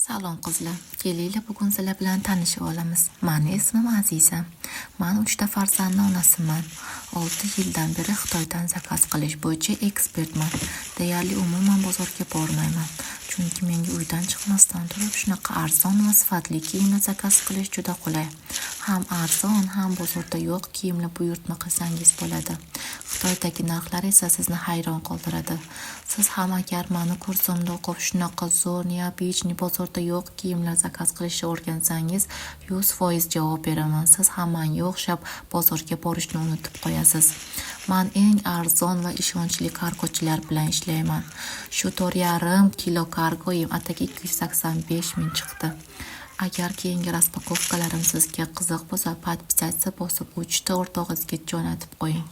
Salom qizlar, kelinglar bugun sizlar bilan tanishib olamiz. Meni ismim Aziza. Men 3 ta farzandning onasiman. 6 yildan beri Xitoydan zakaz qilish bo'yicha ekspertman. Deyarli umuman bozorga bormayman. Chunki menga uydan chiqmasdan turib shunaqa arzon va sifatli kiyimni zakaz qilish juda qulay. Ham arzon, ham bozorda yo'q kiyimni buyurtma qilsangiz bo'ladi. Xitoydagi narxlar esa sizni hayron qoldiradi. Siz ham agar meni kursimda o'qib shunaqa zo'r neobichniy bozorda yo'q kiyimlar zakaz qilishni o'rgansangiz, 100% javob beraman. Siz ham menga o'xshab bozorga borishni unutib qo'yasiz. Men eng arzon va ishonchli kargochilar bilan ishlayman. Shu 4,5 kilo kargoyim ataga 285 ming chiqdi. Agar keyingi raspakovkalarim sizga qiziq bo'lsa, podpisatsiya bosib 3 ta o'rtog'ingizga jo'natib qo'ying.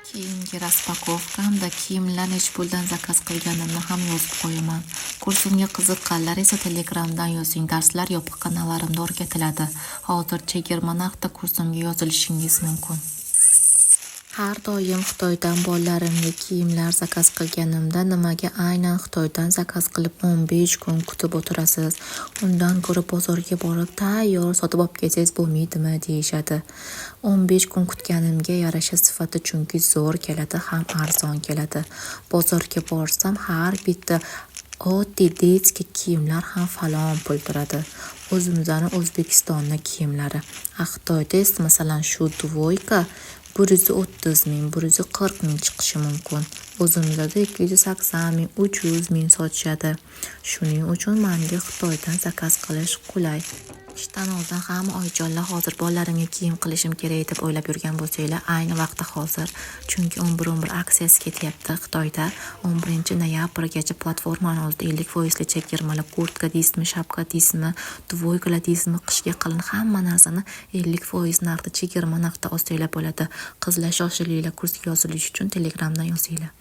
Keyingi raspakovkamda kiyimlar necha puldan zakaz qilganimni ham yozib qo'yaman. Kursimga qiziqqanlar esa Telegramdan yozing. Darslar yopiq kanallarimda o'rgatiladi. Hozir chegirma narxda kursimga yozilishingiz mumkin. Har doim Xitoydan bolalarimga kiyimlar zakaz qilganimda nimaga aynan Xitoydan zakaz qilib 15 kun kutib o'tirasiz? Undan ko'ra bozorga borib tayyor sotib olib kelsangiz bo'lmaydimi deyishadi. 15 kun kutganimga yarasha sifati chunki zo'r keladi, ham arzon keladi. Bozorga borsam har bitta oddiy detskiy kiyimlar ham falon pul turadi. O'zimizning O'zbekistonning kiyimlari. Xitoyda esa masalan shu dvoyka 130 ming, 140 ming chiqishi mumkin. O'zimizda 280 ming, 300 ming sotishadi. Shuning uchun menga Xitoydan zakaz qilish qulay. Ishdan oldin hamma oyijonlar hozir bolalarimga kiyim qilishim kerak deb o'ylab yurgan bo'lsanglar, ayni vaqti hozir. Chunki 11 aksiyasi ketyapti Xitoyda. 11-noyabrgacha platformani oldida 50% chegirmalar, kurtka deysizmi, shapka deysizmi, dvoykalar deysizmi, qishga qalin hamma narsani 50% narxda chegirma narxda olsanglar bo'ladi. Qizlar shoshilinglar, kursga yozilish uchun Telegramdan yozinglar.